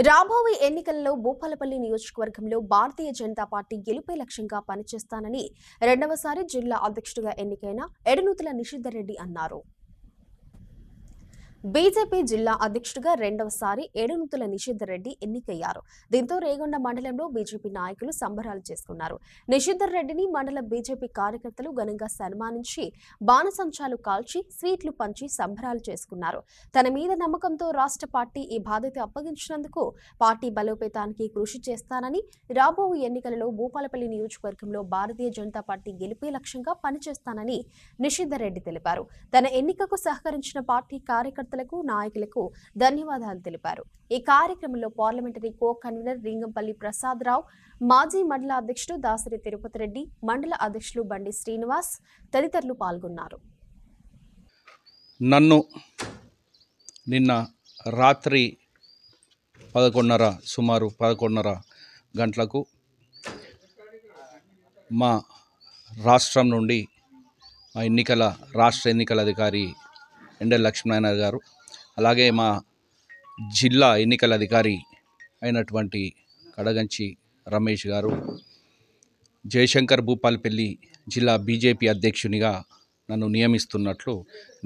రాబోయే ఎన్నికలలో భూపాలపల్లి నియోజకవర్గంలో భారతీయ జనతా పార్టీ గెలుపే లక్ష్యంగా పనిచేస్తానని రెండవసారి జిల్లా అధ్యక్షుడిగా ఎన్నికైన ఎడనూతల నిషిద్ధర్ రెడ్డి అన్నారు. బీజేపీ జిల్లా అధ్యక్షుడిగా రెండవసారి ఏడునూతల నిషిద్ధర్ రెడ్డి ఎన్నికయ్యారు. దీంతో రేగొండ మండలంలో బీజేపీ నాయకులు సంబరాలు చేసుకున్నారు. నిషిద్ధర్ రెడ్డిని మండల బీజేపీ కార్యకర్తలు ఘనంగా సన్మానించి బాణసంచాలు కాల్చి స్వీట్లు పంచి సంబరాలు చేసుకున్నారు. తన మీద నమ్మకంతో రాష్ట్ర పార్టీ ఈ బాధ్యత అప్పగించినందుకు పార్టీ బలోపేతానికి కృషి చేస్తానని, రాబోయే ఎన్నికలలో భూపాలపల్లి నియోజకవర్గంలో భారతీయ జనతా పార్టీ గెలిపే లక్ష్యంగా పనిచేస్తానని నిషిద్ధర్ రెడ్డి తెలిపారు. తన ఎన్నికకు సహకరించిన పార్టీ కార్యకర్తలకు నాయకులకు ధన్యవాదాలు తెలిపారు. ఈ కార్యక్రమంలో పార్లమెంటరీ కో కన్వీనర్ రింగంపల్లి ప్రసాద్ రావు, మాజీ మండల అధ్యక్షుడు దాసరి తిరుపతి రెడ్డి, మండల అధ్యక్షులు బండి శ్రీనివాస్ తదితరులు పాల్గొన్నారు. నన్ను నిన్న రాత్రి 11:30 సుమారు 11:30 గంటలకు మా రాష్ట్రం నుండి రాష్ట్ర ఎన్నికల అధికారి ఎండెల లక్ష్మీనారాయణ గారు, అలాగే మా జిల్లా ఎన్నికల అధికారి అయినటువంటి కడగంచి రమేష్ గారు జయశంకర్ భూపాలపల్లి జిల్లా బీజేపీ అధ్యక్షునిగా నన్ను నియమిస్తున్నట్లు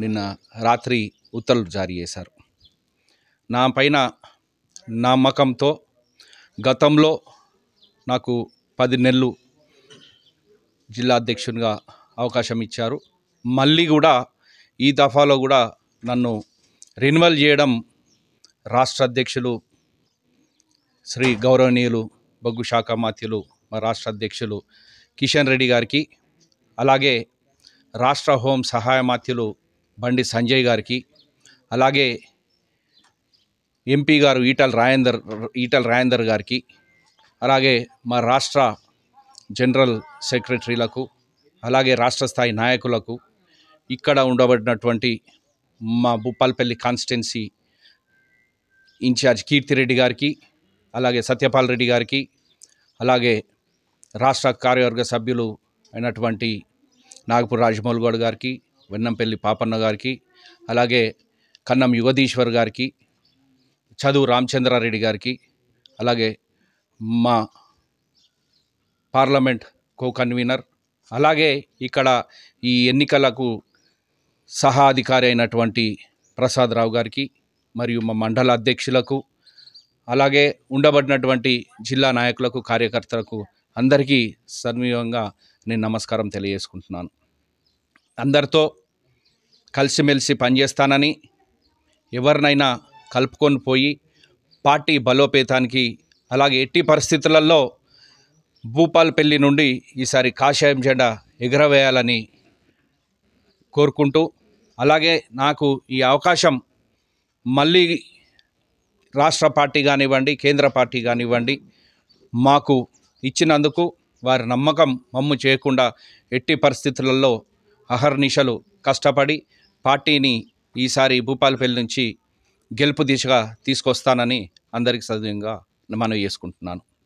నిన్న రాత్రి ఉత్తర్వులు జారీ చేశారు. నా పైన నమ్మకంతో గతంలో నాకు 10 నెలలు జిల్లా అధ్యక్షునిగా అవకాశం ఇచ్చారు. మళ్ళీ కూడా ఈ దఫాలో కూడా నన్ను రెన్యువల్ చేయడం రాష్ట్ర అధ్యక్షులు శ్రీ గౌరవనీయులు బొగ్గు శాఖ మాత్యులు మా రాష్ట్ర అధ్యక్షులు కిషన్ రెడ్డి గారికి, అలాగే రాష్ట్ర హోం సహాయ మాత్యులు బండి సంజయ్ గారికి, అలాగే ఎంపీ గారు ఈటల రాజేందర్ గారికి, అలాగే మా రాష్ట్ర జనరల్ సెక్రటరీలకు, అలాగే రాష్ట్ర స్థాయి నాయకులకు, ఇక్కడ ఉండబడినటువంటి మా భూపాలపల్లి కాన్స్టిట్యున్సీ ఇన్ఛార్జ్ కీర్తిరెడ్డి గారికి, అలాగే సత్యపాల్ రెడ్డి గారికి, అలాగే రాష్ట్ర కార్యవర్గ సభ్యులు అయినటువంటి నాగపూర్ రాజమౌళి గౌడ్ గారికి, వెన్నంపల్లి పాపన్న గారికి, అలాగే కన్నం యుగదీశ్వర్ గారికి, చదువు రామచంద్రారెడ్డి గారికి, అలాగే మా పార్లమెంట్ కో కన్వీనర్, అలాగే ఇక్కడ ఈ ఎన్నికలకు సహా అధికారి అయినటువంటి ప్రసాద్ రావు గారికి, మరియు మా మండల అధ్యక్షులకు, అలాగే ఉండబడినటువంటి జిల్లా నాయకులకు, కార్యకర్తలకు అందరికీ సన్నిహితంగా నేను నమస్కారం తెలియజేసుకుంటున్నాను. అందరితో కలిసిమెలిసి పనిచేస్తానని, ఎవరినైనా కలుపుకొని పోయి పార్టీ బలోపేతానికి, అలాగే ఎట్టి పరిస్థితులలో భూపాలపల్లి నుండి ఈసారి కాషాయం జెండా ఎగురవేయాలని కోరుకుంటూ, అలాగే నాకు ఈ అవకాశం మళ్ళీ రాష్ట్ర పార్టీ కానివ్వండి, కేంద్ర పార్టీ కానివ్వండి మాకు ఇచ్చినందుకు వారి నమ్మకం మమ్ము చేయకుండా ఎట్టి పరిస్థితులలో అహర్నిశలు కష్టపడి పార్టీని ఈసారి భూపాలపల్లి నుంచి గెలుపు దిశగా తీసుకొస్తానని అందరికీ సవ్యంగా మనవి చేసుకుంటున్నాను.